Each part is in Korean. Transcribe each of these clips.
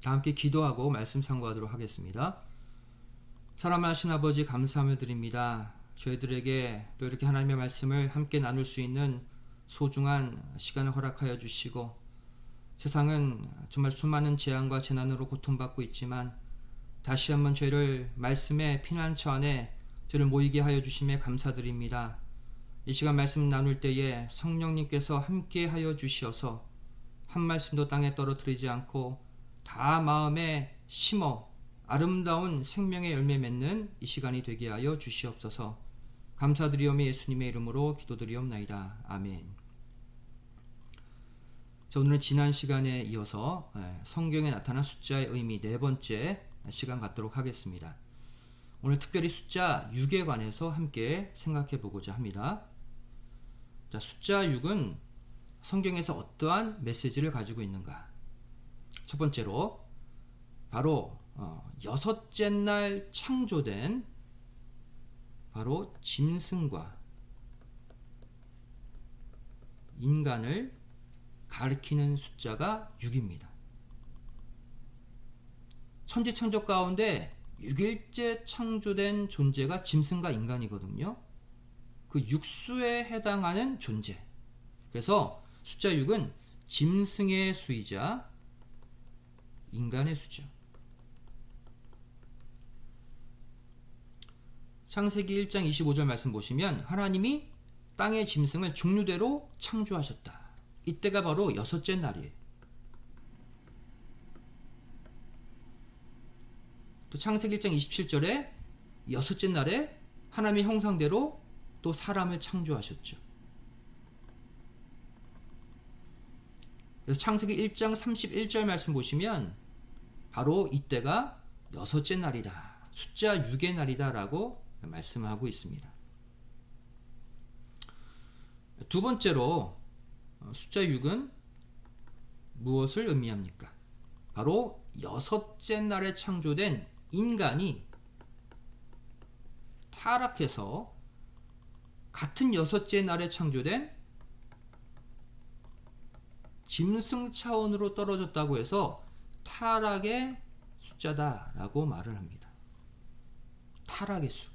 다 함께 기도하고 말씀 상고하도록 하겠습니다. 사랑하신 아버지, 감사함을 드립니다. 저희들에게 또 이렇게 하나님의 말씀을 함께 나눌 수 있는 소중한 시간을 허락하여 주시고, 세상은 정말 수많은 재앙과 재난으로 고통받고 있지만 다시 한번 저희를 말씀의 피난처 안에 저희를 모이게 하여 주심에 감사드립니다. 이 시간 말씀 나눌 때에 성령님께서 함께 하여 주시어서 한 말씀도 땅에 떨어뜨리지 않고 다 마음에 심어 아름다운 생명의 열매 맺는 이 시간이 되게 하여 주시옵소서. 감사드리오며 예수님의 이름으로 기도드리옵나이다. 아멘. 자, 오늘은 지난 시간에 이어서 성경에 나타난 숫자의 의미 네 번째 시간 갖도록 하겠습니다. 오늘 특별히 숫자 6에 관해서 함께 생각해 보고자 합니다. 자, 숫자 6은 성경에서 어떠한 메시지를 가지고 있는가? 첫 번째로 바로 여섯째 날 창조된 바로 짐승과 인간을 가리키는 숫자가 6입니다. 천지창조 가운데 6일째 창조된 존재가 짐승과 인간이거든요. 그 육수에 해당하는 존재. 그래서 숫자 6은 짐승의 수이자 인간의 수죠. 창세기 1장 25절 말씀 보시면 하나님이 땅의 짐승을 종류대로 창조하셨다. 이때가 바로 여섯째 날이에요. 또 창세기 1장 27절에 여섯째 날에 하나님의 형상대로 또 사람을 창조하셨죠. 그래서 창세기 1장 31절 말씀 보시면 바로 이때가 여섯째 날이다. 숫자 6의 날이다 라고 말씀하고 있습니다. 두 번째로 숫자 6은 무엇을 의미합니까? 바로 여섯째 날에 창조된 인간이 타락해서 같은 여섯째 날에 창조된 짐승 차원으로 떨어졌다고 해서 타락의 숫자다라고 말을 합니다. 타락의 수.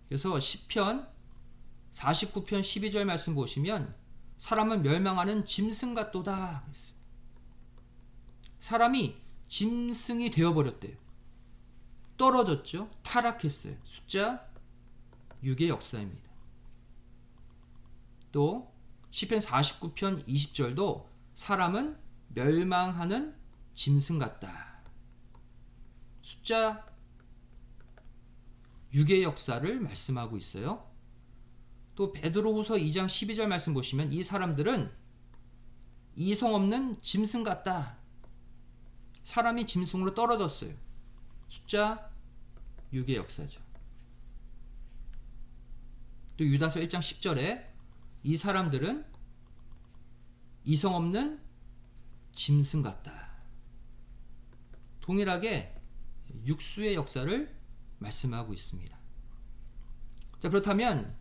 그래서 시편 49편 12절 말씀 보시면 사람은 멸망하는 짐승 같도다. 사람이 짐승이 되어버렸대요. 떨어졌죠. 타락했어요. 숫자 6의 역사입니다. 또 시편 49편 20절도 사람은 멸망하는 짐승 같다. 숫자 6의 역사를 말씀하고 있어요. 또 베드로후서 2장 12절 말씀 보시면 이 사람들은 이성 없는 짐승 같다. 사람이 짐승으로 떨어졌어요. 숫자 6의 역사죠. 또 유다서 1장 10절에 이 사람들은 이성 없는 짐승 같다. 동일하게 육수의 역사를 말씀하고 있습니다. 자, 그렇다면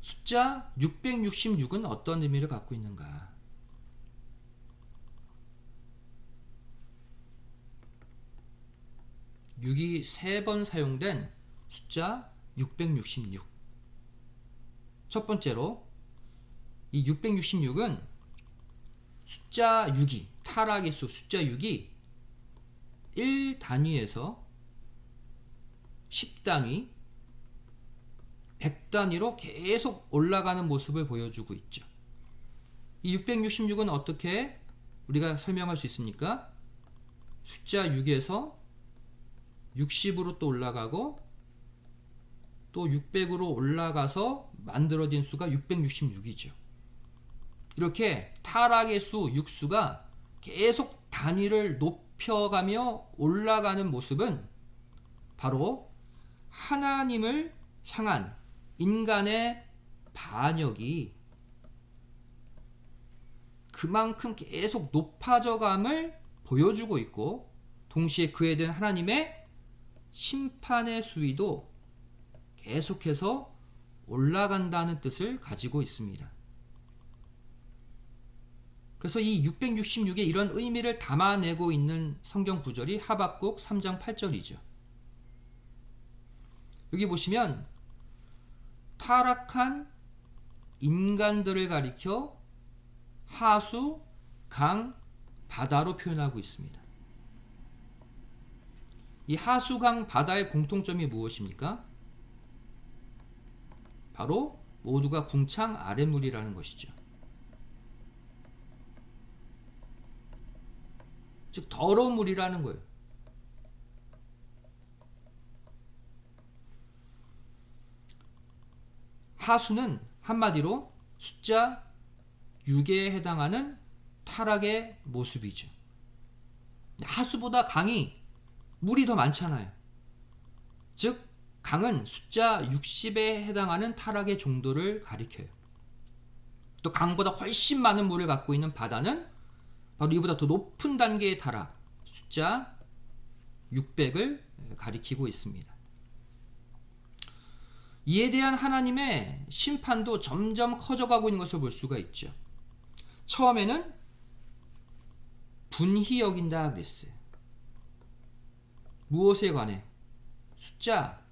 숫자 666은 어떤 의미를 갖고 있는가? (6이) 3번 사용된 숫자 666. 첫 번째로 이 666은 숫자 6이 타락의 수 숫자 6이 1단위에서 10단위 100단위로 계속 올라가는 모습을 보여주고 있죠. 이 666은 어떻게 우리가 설명할 수 있습니까? 숫자 6에서 60으로 또 올라가고 또 600으로 올라가서 만들어진 수가 666이죠. 이렇게 타락의 수, 육수가 계속 단위를 높여가며 올라가는 모습은 바로 하나님을 향한 인간의 반역이 그만큼 계속 높아져감을 보여주고 있고, 동시에 그에 대한 하나님의 심판의 수위도 계속해서 올라간다는 뜻을 가지고 있습니다. 그래서 이 666의 이런 의미를 담아내고 있는 성경 구절이 하박국 3장 8절이죠. 여기 보시면 타락한 인간들을 가리켜 하수, 강, 바다로 표현하고 있습니다. 이 하수, 강, 바다의 공통점이 무엇입니까? 바로 모두가 궁창 아랫물이라는 것이죠. 즉 더러운 물이라는 거예요. 하수는 한마디로 숫자 6에 해당하는 타락의 모습이죠. 하수보다 강이 물이 더 많잖아요. 즉 강은 숫자 60에 해당하는 타락의 정도를 가리켜요. 또 강보다 훨씬 많은 물을 갖고 있는 바다는 바로 이보다 더 높은 단계의 타락, 숫자 600을 가리키고 있습니다. 이에 대한 하나님의 심판도 점점 커져가고 있는 것을 볼 수가 있죠. 처음에는 분히 여긴다 그랬어요. 무엇에 관해? 숫자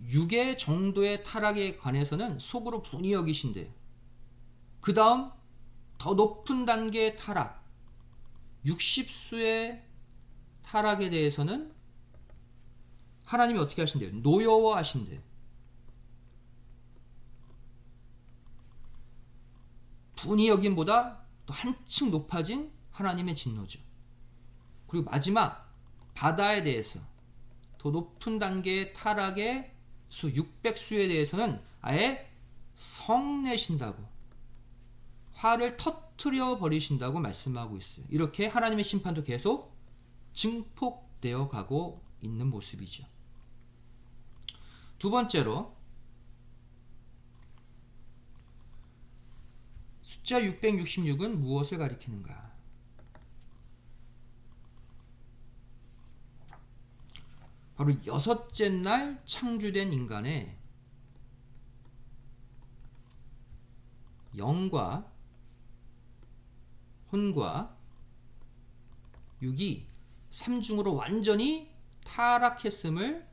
6의 정도의 타락에 관해서는 속으로 분히 여기신대요. 그 다음 더 높은 단계의 타락 60수의 타락에 대해서는 하나님이 어떻게 하신대요? 노여워하신대요. 분히 여김보다 또 한층 높아진 하나님의 진노죠. 그리고 마지막 바다에 대해서 더 높은 단계의 타락의 수 600수에 대해서는 아예 성내신다고, 화를 터뜨려 버리신다고 말씀하고 있어요. 이렇게 하나님의 심판도 계속 증폭되어 가고 있는 모습이죠. 두 번째로 숫자 666은 무엇을 가리키는가? 바로 여섯째 날 창조된 인간의 영과 혼과 육이 삼중으로 완전히 타락했음을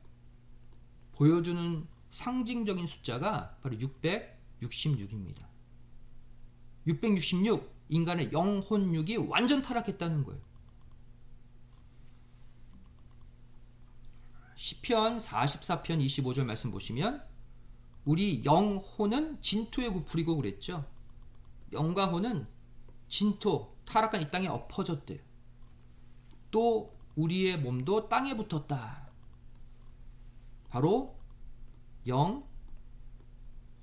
보여주는 상징적인 숫자가 바로 666입니다. 666, 인간의 영혼육이 완전 타락했다는 거예요. 시편 44편 25절 말씀 보시면 우리 영혼은 진토에 굽으리고 그랬죠. 영과 혼은 진토, 타락한 이 땅에 엎어졌대요. 또 우리의 몸도 땅에 붙었다. 바로 영,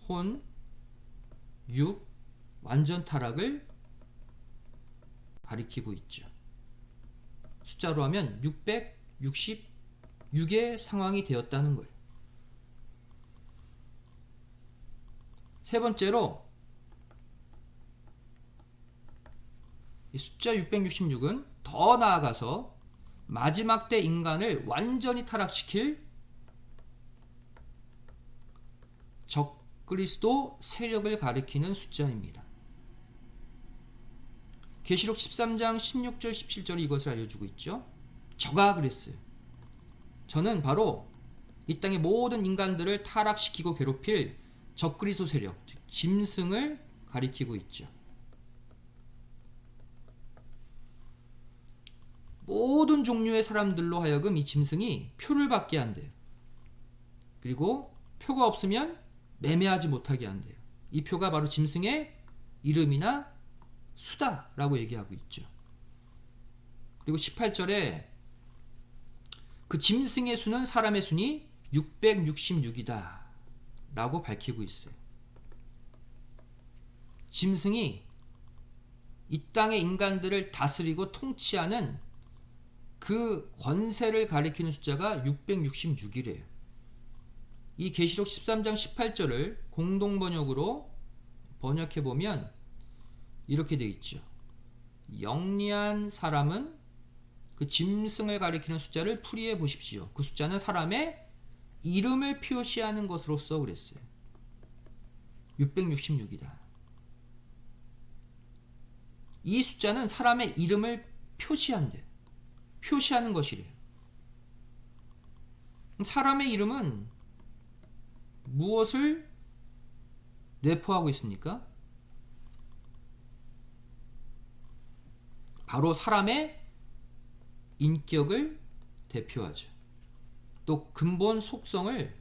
혼, 육, 완전 타락을 가리키고 있죠. 숫자로 하면 666의 상황이 되었다는 거예요. 세 번째로 이 숫자 666은 더 나아가서 마지막 때 인간을 완전히 타락시킬 적그리스도 세력을 가리키는 숫자입니다. 계시록 13장 16절 17절이 이것을 알려주고 있죠. 저가 그랬어요. 저는 바로 이 땅의 모든 인간들을 타락시키고 괴롭힐 적그리스도 세력, 즉 짐승을 가리키고 있죠. 모든 종류의 사람들로 하여금 이 짐승이 표를 받게 한대요. 그리고 표가 없으면 매매하지 못하게 한대요. 이 표가 바로 짐승의 이름이나 수다라고 얘기하고 있죠. 그리고 18절에 그 짐승의 수는 사람의 수니 666이다 라고 밝히고 있어요. 짐승이 이 땅의 인간들을 다스리고 통치하는 그 권세를 가리키는 숫자가 666이래요. 이 계시록 13장 18절을 공동번역으로 번역해보면 이렇게 되어 있죠. 영리한 사람은 그 짐승을 가리키는 숫자를 풀이해 보십시오. 그 숫자는 사람의 이름을 표시하는 것으로서 그랬어요. 666이다. 이 숫자는 사람의 이름을 표시하는 것이래요. 사람의 이름은 무엇을 내포하고 있습니까? 바로 사람의 인격을 대표하죠. 또 근본 속성을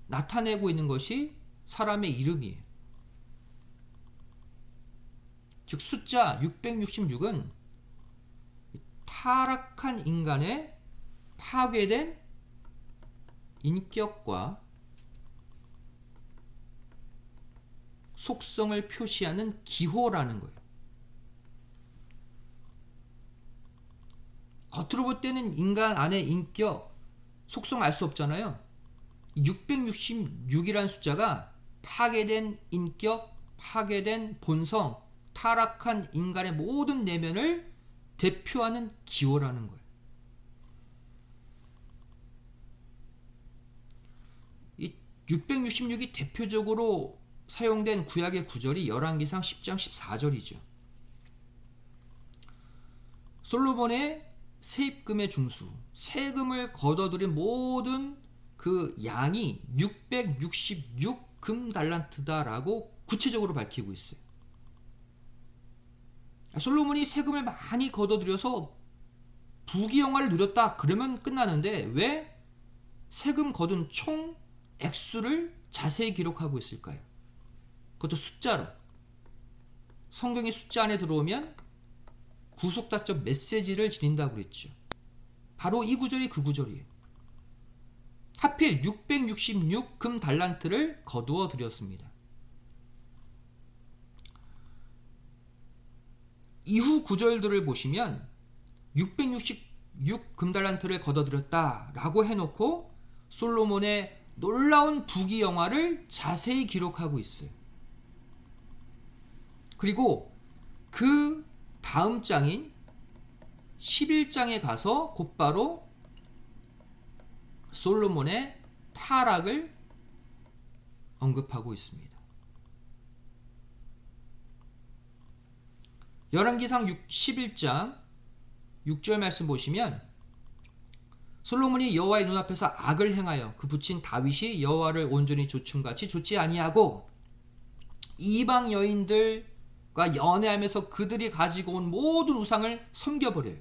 나타내고 있는 것이 사람의 이름이에요. 즉 숫자 666은 타락한 인간의 파괴된 인격과 속성을 표시하는 기호라는 거예요. 겉으로 볼 때는 인간 안의 인격, 속성 알 수 없잖아요. 666이라는 숫자가 파괴된 인격, 파괴된 본성, 타락한 인간의 모든 내면을 대표하는 기호라는 거예요. 이 666이 대표적으로 사용된 구약의 구절이 열왕기상 10장 14절이죠. 솔로몬의 세입금의 중수, 세금을 거둬들인 모든 그 양이 666금 달란트다라고 구체적으로 밝히고 있어요. 솔로몬이 세금을 많이 거둬들여서 부귀영화를 누렸다 그러면 끝나는데 왜 세금 거둔 총 액수를 자세히 기록하고 있을까요? 그것도 숫자로. 성경의 숫자 안에 들어오면 구속다적 메시지를 지닌다고 그랬죠. 바로 이 구절이 그 구절이에요. 하필 666금 달란트를 거두어 드렸습니다. 이후 구절들을 보시면 666금 달란트를 거둬 드렸다라고 해놓고 솔로몬의 놀라운 부귀영화를 자세히 기록하고 있어요. 그리고 그 다음 장인 11장에 가서 곧바로 솔로몬의 타락을 언급하고 있습니다. 열왕기상 11장 6절 말씀 보시면 솔로몬이 여호와의 눈앞에서 악을 행하여 그 부친 다윗이 여호와를 온전히 조춤같이 좇지 아니하고 이방 여인들과 연애하면서 그들이 가지고 온 모든 우상을 섬겨버려요.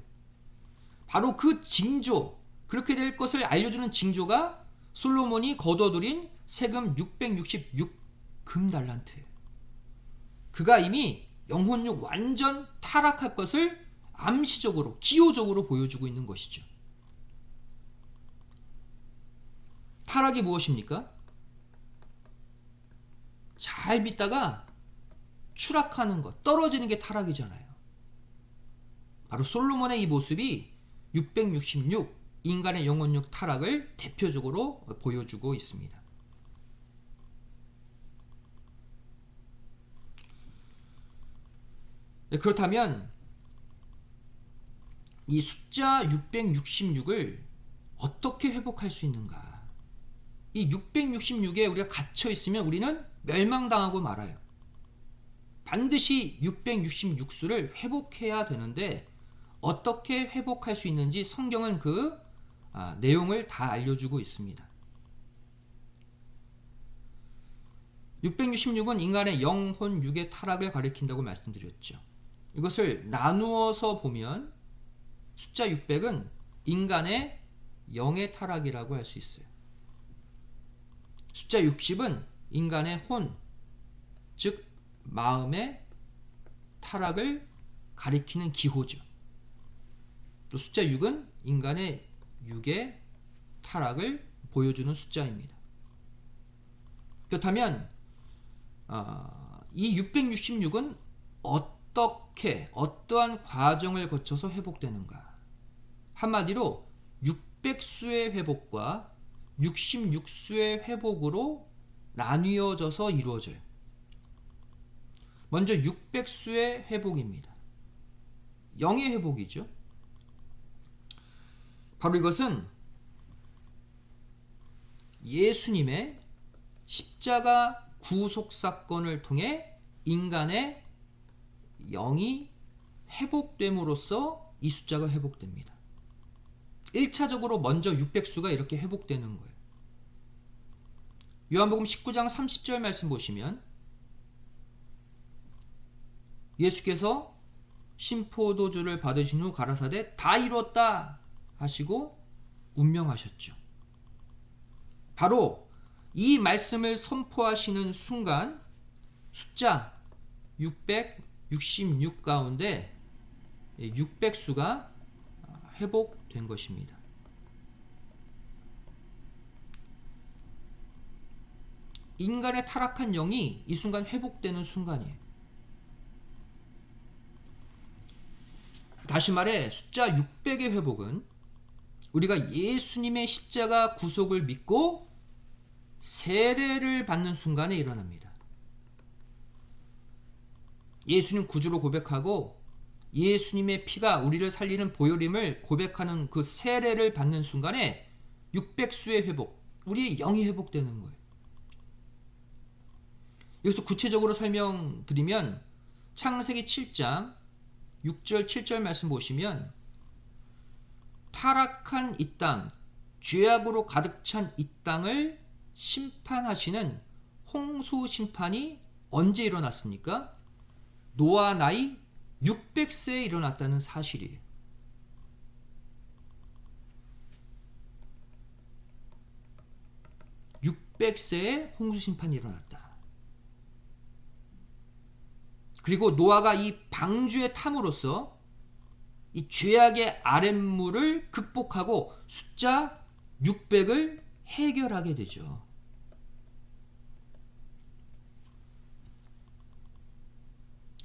바로 그 징조, 그렇게 될 것을 알려주는 징조가 솔로몬이 거둬들인 세금 666금 달란트예요. 그가 이미 영혼력 완전 타락할 것을 암시적으로, 기호적으로 보여주고 있는 것이죠. 타락이 무엇입니까? 잘 믿다가 추락하는 것, 떨어지는 게 타락이잖아요. 바로 솔로몬의 이 모습이 666 인간의 영혼력 타락을 대표적으로 보여주고 있습니다. 네, 그렇다면 이 숫자 666을 어떻게 회복할 수 있는가? 이 666에 우리가 갇혀 있으면 우리는 멸망당하고 말아요. 반드시 666수를 회복해야 되는데 어떻게 회복할 수 있는지 성경은 그 내용을 다 알려주고 있습니다. 666은 인간의 영혼, 육의 타락을 가리킨다고 말씀드렸죠. 이것을 나누어서 보면 숫자 600은 인간의 영의 타락이라고 할 수 있어요. 숫자 60은 인간의 혼, 즉 마음의 타락을 가리키는 기호죠. 또 숫자 6은 인간의 육의 타락을 보여주는 숫자입니다. 그렇다면 이 666은 어떠한 과정을 거쳐서 회복되는가? 한마디로 600수의 회복과 66수의 회복으로 나뉘어져서 이루어져요. 먼저 600수의 회복입니다. 영의 회복이죠. 바로 이것은 예수님의 십자가 구속사건을 통해 인간의 영이 회복됨으로써 이 숫자가 회복됩니다. 1차적으로 먼저 600수가 이렇게 회복되는 거예요. 요한복음 19장 30절 말씀 보시면 예수께서 신포도주를 받으신 후 가라사대 다 이뤘다 하시고 운명하셨죠. 바로 이 말씀을 선포하시는 순간 숫자 666 가운데 600수가 회복된 것입니다. 인간의 타락한 영이 이 순간 회복되는 순간이에요. 다시 말해 숫자 600의 회복은 우리가 예수님의 십자가 구속을 믿고 세례를 받는 순간에 일어납니다. 예수님 구주로 고백하고 예수님의 피가 우리를 살리는 보혈임을 고백하는 그 세례를 받는 순간에 600수의 회복, 우리의 영이 회복되는 거예요. 여기서 구체적으로 설명드리면 창세기 7장 6절 7절 말씀 보시면 타락한 이 땅, 죄악으로 가득 찬 이 땅을 심판하시는 홍수 심판이 언제 일어났습니까? 노아 나이 600세에 일어났다는 사실이에요. (600세에) 홍수 심판이 일어났다. 그리고 노아가 이 방주에 탐으로써 이 죄악의 아랫물을 극복하고 숫자 600을 해결하게 되죠.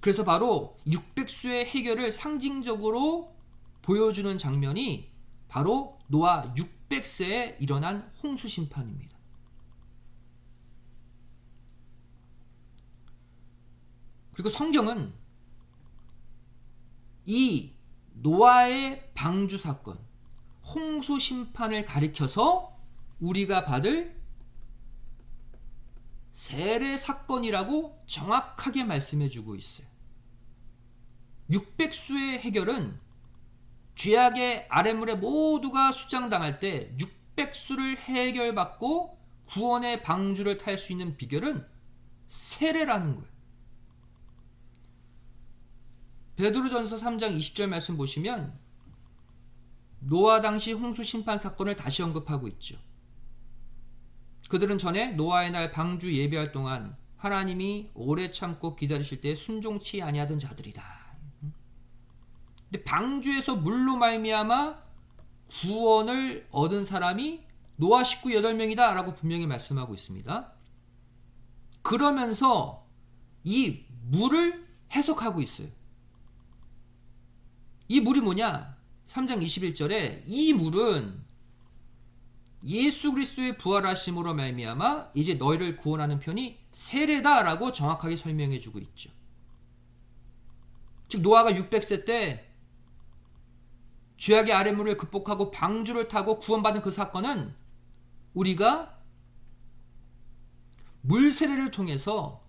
그래서 바로 600수의 해결을 상징적으로 보여주는 장면이 바로 노아 600세에 일어난 홍수 심판입니다. 그리고 성경은 이 노아의 방주 사건, 홍수 심판을 가리켜서 우리가 받을 세례 사건이라고 정확하게 말씀해 주고 있어요. 600수의 해결은 죄악의 아랫물에 모두가 수장당할 때 600수를 해결받고 구원의 방주를 탈 수 있는 비결은 세례라는 거예요. 베드로전서 3장 20절 말씀 보시면 노아 당시 홍수 심판 사건을 다시 언급하고 있죠. 그들은 전에 노아의 날 방주 예배할 동안 하나님이 오래 참고 기다리실 때 순종치 아니하던 자들이다. 근데 방주에서 물로 말미암아 구원을 얻은 사람이 노아 식구 8명이다 라고 분명히 말씀하고 있습니다. 그러면서 이 물을 해석하고 있어요. 이 물이 뭐냐? 3장 21절에 이 물은 예수 그리스도의 부활하심으로 말미암아 이제 너희를 구원하는 편이 세례다라고 정확하게 설명해 주고 있죠. 즉 노아가 600세 때 죄악의 아랫물을 극복하고 방주를 타고 구원받은 그 사건은 우리가 물 세례를 통해서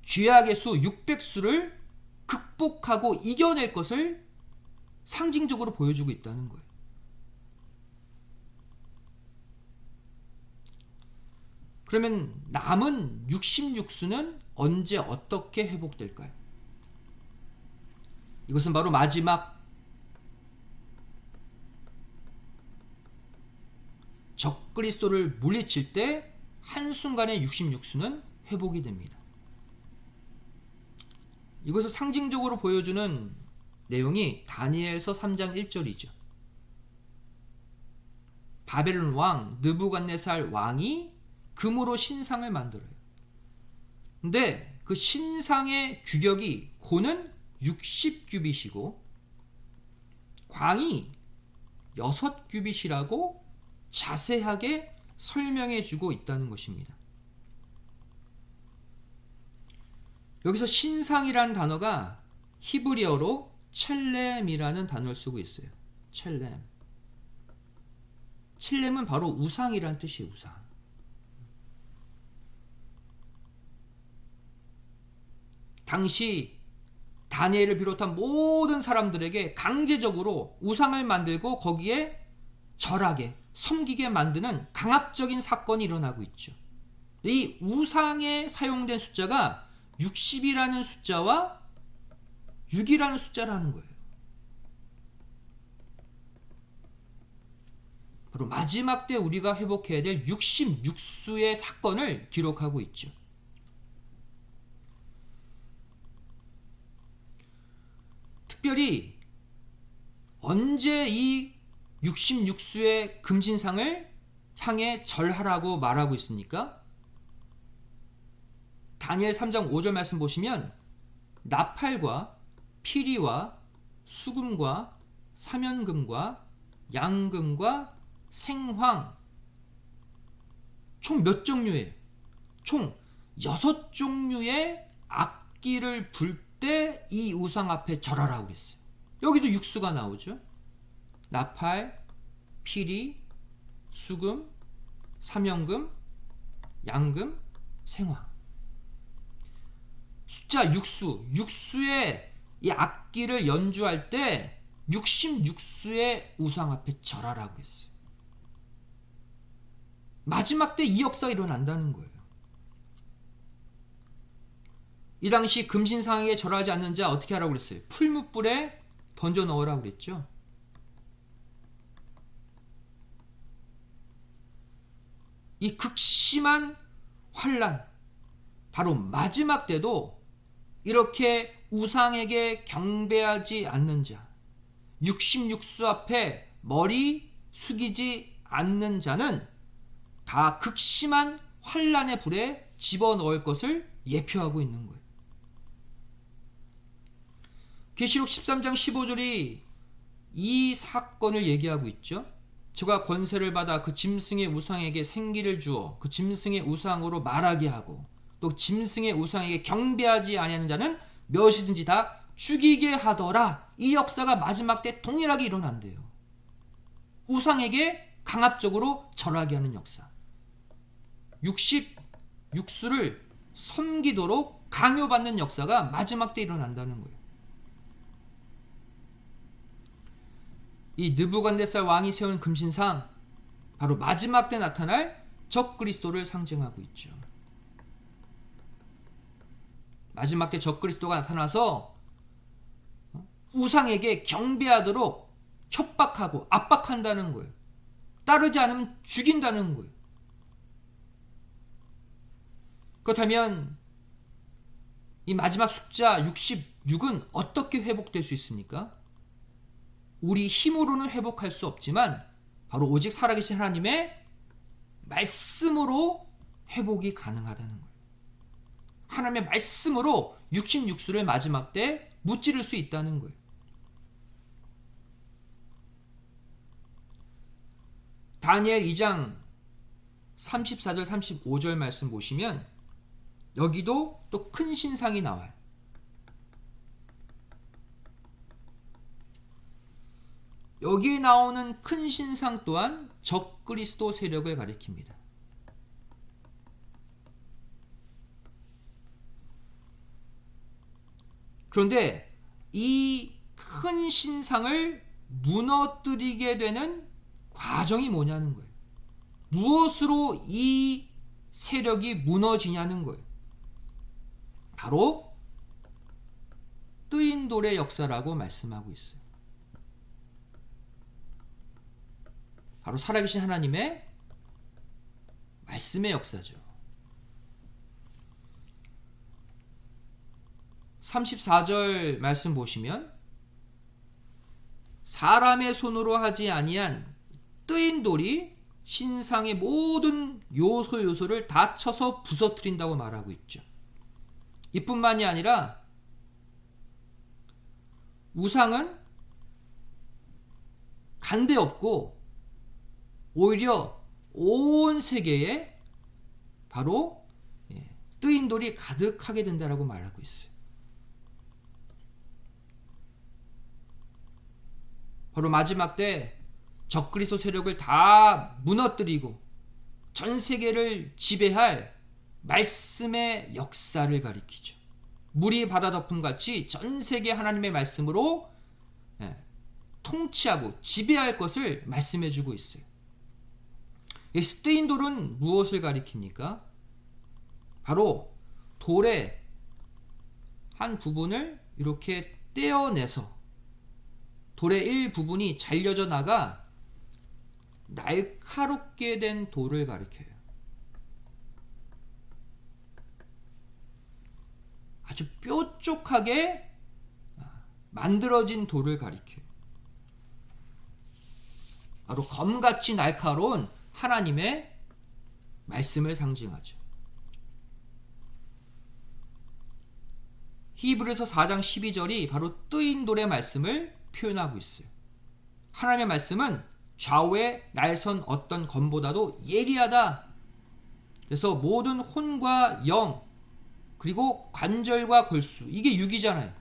죄악의 수 600수를 극복하고 이겨낼 것을 상징적으로 보여주고 있다는 거예요. 그러면 남은 66수는 언제 어떻게 회복될까요? 이것은 바로 마지막 적그리스도를 물리칠 때 한순간에 66수는 회복이 됩니다. 이것을 상징적으로 보여주는 내용이 다니엘서 3장 1절이죠. 바벨론 왕 느부갓네살 왕이 금으로 신상을 만들어요. 근데 그 신상의 규격이 고는 60규빗이고 광이 6규빗이라고 자세하게 설명해 주고 있다는 것입니다. 여기서 신상이라는 단어가 히브리어로 첼렘이라는 단어를 쓰고 있어요. 첼렘. 첼렘은 바로 우상이라는 뜻이에요. 우상. 당시 다니엘을 비롯한 모든 사람들에게 강제적으로 우상을 만들고 거기에 절하게 섬기게 만드는 강압적인 사건이 일어나고 있죠. 이 우상에 사용된 숫자가 60이라는 숫자와 6이라는 숫자라는 거예요. 바로 마지막 때 우리가 회복해야 될 66수의 사건을 기록하고 있죠. 특별히 언제 이 66수의 금신상을 향해 절하라고 말하고 있습니까? 다니엘 3장 5절 말씀 보시면 나팔과 피리와 수금과 사면금과 양금과 생황 총 몇 종류예요? 총 6종류의 악기를 불 때 이 우상 앞에 절하라고 그랬어요. 여기도 육수가 나오죠. 나팔, 피리, 수금, 사면금, 양금, 생황. 숫자 육수의 이 악기를 연주할 때 66수의 우상 앞에 절하라고 했어요. 마지막 때 이 역사가 일어난다는 거예요. 이 당시 금신상에게 절하지 않는 자 어떻게 하라고 그랬어요? 풀무불에 던져 넣으라고 그랬죠. 이 극심한 환난, 바로 마지막 때도 이렇게 우상에게 경배하지 않는 자, 66수 앞에 머리 숙이지 않는 자는 다 극심한 환난의 불에 집어넣을 것을 예표하고 있는 거예요. 계시록 13장 15절이 이 사건을 얘기하고 있죠. 저가 권세를 받아 그 짐승의 우상에게 생기를 주어 그 짐승의 우상으로 말하게 하고 또 짐승의 우상에게 경배하지 아니하는 자는 몇이든지 다 죽이게 하더라. 이 역사가 마지막 때 동일하게 일어난대요. 우상에게 강압적으로 절하게 하는 역사. 66수를 섬기도록 강요받는 역사가 마지막 때 일어난다는 거예요. 이 느부갓네살 왕이 세운 금신상, 바로 마지막 때 나타날 적그리스도를 상징하고 있죠. 마지막 때 적그리스도가 나타나서 우상에게 경배하도록 협박하고 압박한다는 거예요. 따르지 않으면 죽인다는 거예요. 그렇다면 이 마지막 숫자 66은 어떻게 회복될 수 있습니까? 우리 힘으로는 회복할 수 없지만 바로 오직 살아계신 하나님의 말씀으로 회복이 가능하다는 거예요. 하나님의 말씀으로 66수를 마지막 때 무찌를 수 있다는 거예요. 다니엘 2장 34절 35절 말씀 보시면 여기도 또 큰 신상이 나와요. 여기에 나오는 큰 신상 또한 적그리스도 세력을 가리킵니다. 그런데 이 큰 신상을 무너뜨리게 되는 과정이 뭐냐는 거예요. 무엇으로 이 세력이 무너지냐는 거예요. 바로 뜨인 돌의 역사라고 말씀하고 있어요. 바로 살아계신 하나님의 말씀의 역사죠. 34절 말씀 보시면 사람의 손으로 하지 아니한 뜨인 돌이 신상의 모든 요소를 다 쳐서 부서뜨린다고 말하고 있죠. 이뿐만이 아니라 우상은 간대 없고 오히려 온 세계에 바로 뜨인 돌이 가득하게 된다라고 말하고 있어요. 바로 마지막 때 적그리스도 세력을 다 무너뜨리고 전 세계를 지배할 말씀의 역사를 가리키죠. 물이 바다 덮음 같이 전 세계 하나님의 말씀으로 통치하고 지배할 것을 말씀해 주고 있어요. 이 스테인 돌은 무엇을 가리킵니까? 바로 돌의 한 부분을 이렇게 떼어내서 돌의 일부분이 잘려져 나가 날카롭게 된 돌을 가리켜요. 아주 뾰족하게 만들어진 돌을 가리켜요. 바로 검같이 날카로운 하나님의 말씀을 상징하죠. 히브리서 4장 12절이 바로 뜨인 돌의 말씀을 표현하고 있어요. 하나님의 말씀은 좌우에 날선 어떤 검보다도 예리하다. 그래서 모든 혼과 영 그리고 관절과 골수, 이게 육이잖아요.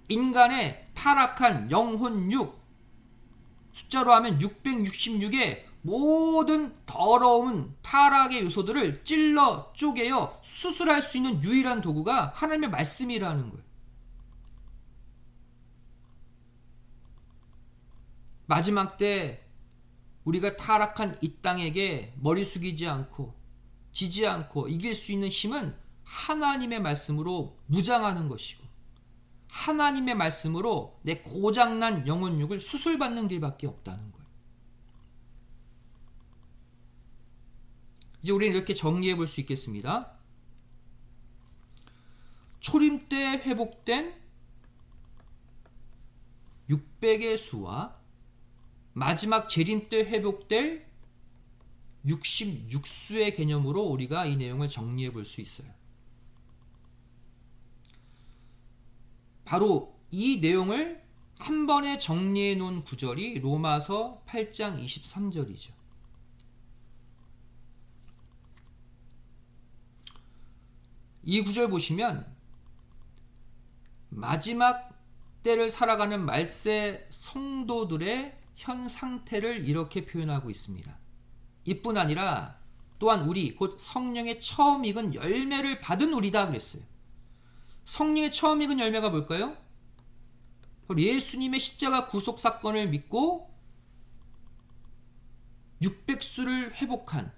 인간의 타락한 영혼 육, 숫자로 하면 666의 모든 더러운 타락의 요소들을 찔러 쪼개어 수술할 수 있는 유일한 도구가 하나님의 말씀이라는 거예요. 마지막 때 우리가 타락한 이 땅에게 머리 숙이지 않고 지지 않고 이길 수 있는 힘은 하나님의 말씀으로 무장하는 것이고, 하나님의 말씀으로 내 고장난 영혼육을 수술받는 길밖에 없다는 거예요. 이제 우리는 이렇게 정리해 볼 수 있겠습니다. 초림 때 회복된 600의 수와 마지막 재림 때 회복될 66수의 개념으로 우리가 이 내용을 정리해 볼 수 있어요. 바로 이 내용을 한 번에 정리해 놓은 구절이 로마서 8장 23절이죠. 이 구절 보시면 마지막 때를 살아가는 말세 성도들의 현 상태를 이렇게 표현하고 있습니다. 이뿐 아니라 또한 우리 곧 성령의 처음 익은 열매를 받은 우리다 그랬어요. 성령의 처음 익은 열매가 뭘까요? 예수님의 십자가 구속 사건을 믿고 600수를 회복한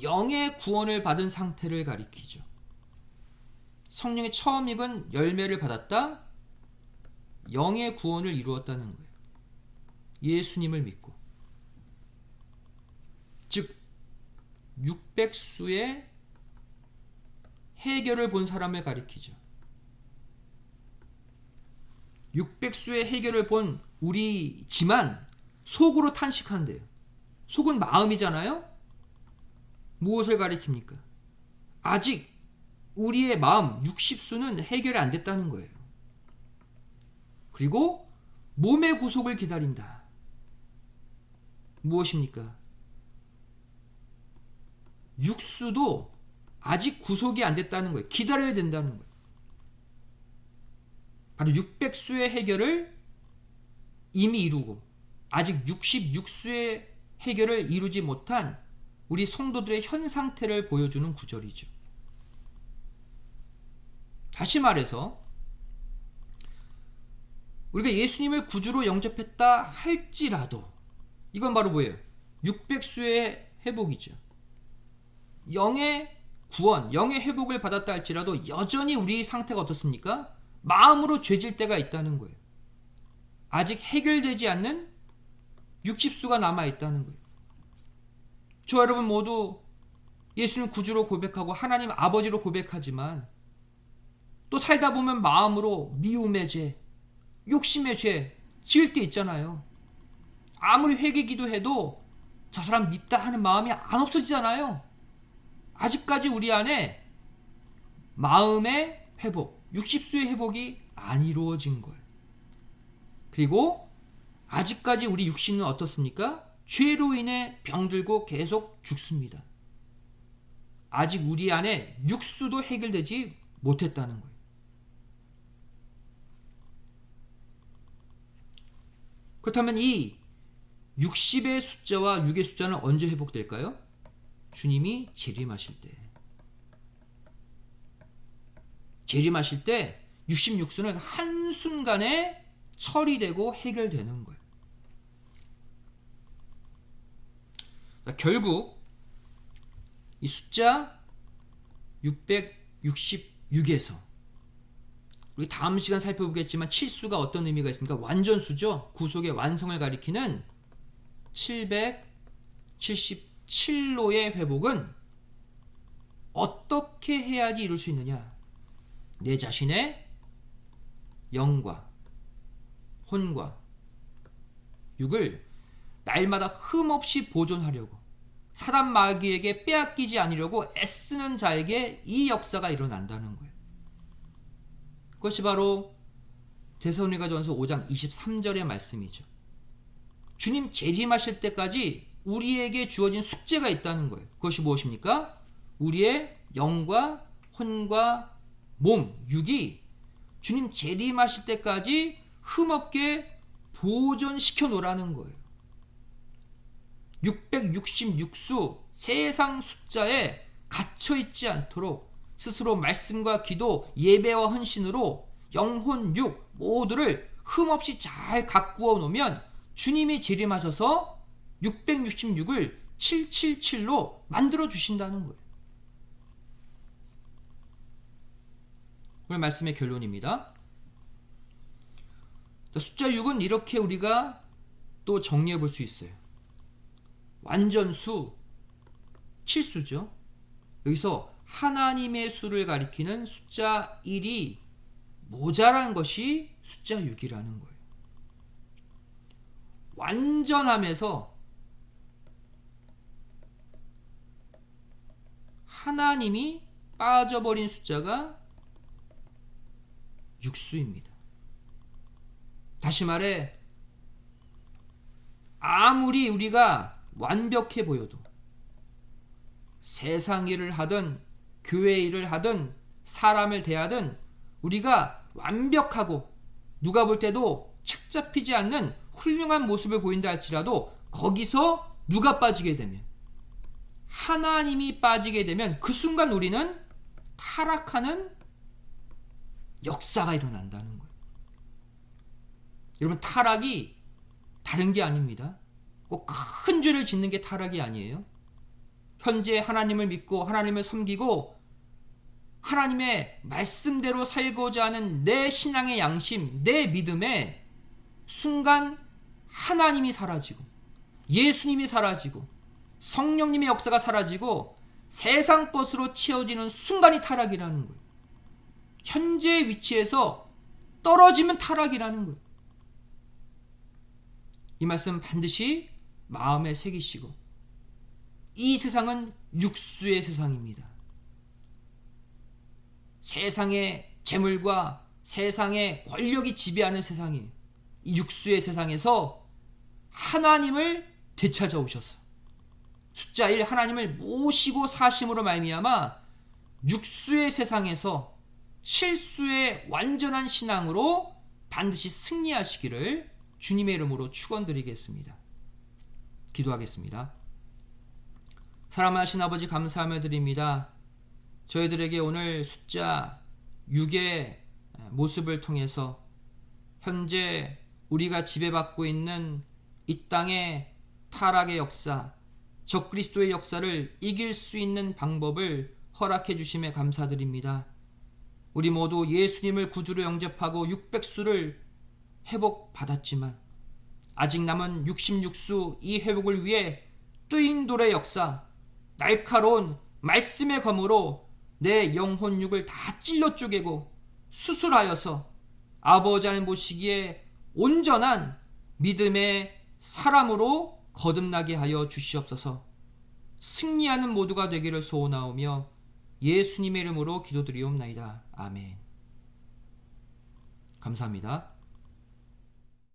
영의 구원을 받은 상태를 가리키죠. 성령의 처음 익은 열매를 받았다, 영의 구원을 이루었다는 거예요. 예수님을 믿고, 즉 600수의 해결을 본 사람을 가리키죠. 600수의 해결을 본 우리지만 속으로 탄식한대요. 속은 마음이잖아요. 무엇을 가리킵니까? 아직 우리의 마음 60수는 해결이 안 됐다는 거예요. 그리고 몸의 구속을 기다린다. 무엇입니까? 육수도 아직 구속이 안 됐다는 거예요. 기다려야 된다는 거예요. 바로 600수의 해결을 이미 이루고 아직 66수의 해결을 이루지 못한 우리 성도들의 현 상태를 보여주는 구절이죠. 다시 말해서 우리가 예수님을 구주로 영접했다 할지라도 이건 바로 뭐예요? 600수의 회복이죠. 영의 구원, 영의 회복을 받았다 할지라도 여전히 우리 상태가 어떻습니까? 마음으로 죄질 때가 있다는 거예요. 아직 해결되지 않는 60수가 남아있다는 거예요. 저 여러분 모두 예수님 구주로 고백하고 하나님 아버지로 고백하지만 또 살다 보면 마음으로 미움의 죄, 욕심의 죄 지을 때 있잖아요. 아무리 회개기도 해도 저 사람 밉다 하는 마음이 안 없어지잖아요. 아직까지 우리 안에 마음의 회복, 60수의 회복이 안 이루어진 거예요. 그리고 아직까지 우리 육신은 어떻습니까? 죄로 인해 병들고 계속 죽습니다. 아직 우리 안에 육수도 해결되지 못했다는 거예요. 그렇다면 이 60의 숫자와 6의 숫자는 언제 회복될까요? 주님이 재림하실 때. 재림하실 때 66수는 한순간에 처리되고 해결되는 거예요. 결국 이 숫자 666에서 우리 다음 시간 살펴보겠지만 7수가 어떤 의미가 있습니까? 완전수죠. 구속의 완성을 가리키는 777로의 회복은 어떻게 해야지 이룰 수 있느냐? 내 자신의 영과 혼과 육을 날마다 흠없이 보존하려고, 사단 마귀에게 빼앗기지 않으려고 애쓰는 자에게 이 역사가 일어난다는 거예요. 그것이 바로 데살로니가전서 5장 23절의 말씀이죠. 주님 재림하실 때까지 우리에게 주어진 숙제가 있다는 거예요. 그것이 무엇입니까? 우리의 영과 혼과 몸, 육이 주님 재림하실 때까지 흠없게 보존시켜 놓으라는 거예요. 666수 세상 숫자에 갇혀있지 않도록 스스로 말씀과 기도, 예배와 헌신으로 영혼, 육 모두를 흠없이 잘 가꾸어 놓으면 주님이 재림하셔서 666을 777로 만들어 주신다는 거예요. 오늘 말씀의 결론입니다. 숫자 6은 이렇게 우리가 또 정리해 볼 수 있어요. 완전수 7수죠. 여기서 하나님의 수를 가리키는 숫자 1이 모자란 것이 숫자 6이라는 거예요. 완전함에서 하나님이 빠져버린 숫자가 6수입니다. 다시 말해, 아무리 우리가 완벽해 보여도 세상 일을 하든 교회 일을 하든 사람을 대하든 우리가 완벽하고 누가 볼 때도 책 잡히지 않는 훌륭한 모습을 보인다 할지라도 거기서 누가 빠지게 되면, 하나님이 빠지게 되면 그 순간 우리는 타락하는 역사가 일어난다는 거예요. 여러분, 타락이 다른 게 아닙니다. 꼭 큰 죄를 짓는 게 타락이 아니에요. 현재 하나님을 믿고 하나님을 섬기고 하나님의 말씀대로 살고자 하는 내 신앙의 양심, 내 믿음에 순간 하나님이 사라지고 예수님이 사라지고 성령님의 역사가 사라지고 세상 것으로 채워지는 순간이 타락이라는 거예요. 현재의 위치에서 떨어지면 타락이라는 거예요. 이 말씀 반드시 마음에 새기시고, 이 세상은 육수의 세상입니다. 세상의 재물과 세상의 권력이 지배하는 세상이에요. 이 육수의 세상에서 하나님을 되찾아오셔서 숫자 1 하나님을 모시고 사심으로 말미암아 육수의 세상에서 실수의 완전한 신앙으로 반드시 승리하시기를 주님의 이름으로 축원드리겠습니다. 기도하겠습니다. 사랑하신 아버지, 감사하며 드립니다. 저희들에게 오늘 숫자 6의 모습을 통해서 현재 우리가 지배받고 있는 이 땅의 타락의 역사, 적그리스도의 역사를 이길 수 있는 방법을 허락해 주심에 감사드립니다. 우리 모두 예수님을 구주로 영접하고 600수를 회복받았지만 아직 남은 66수 이 회복을 위해 뜨인 돌의 역사, 날카로운 말씀의 검으로 내 영혼 육을 다 찔러 쪼개고 수술하여서 아버지 하나님 보시기에 온전한 믿음의 사람으로 거듭나게 하여 주시옵소서. 승리하는 모두가 되기를 소원하오며 예수님의 이름으로 기도드리옵나이다. 아멘. 감사합니다.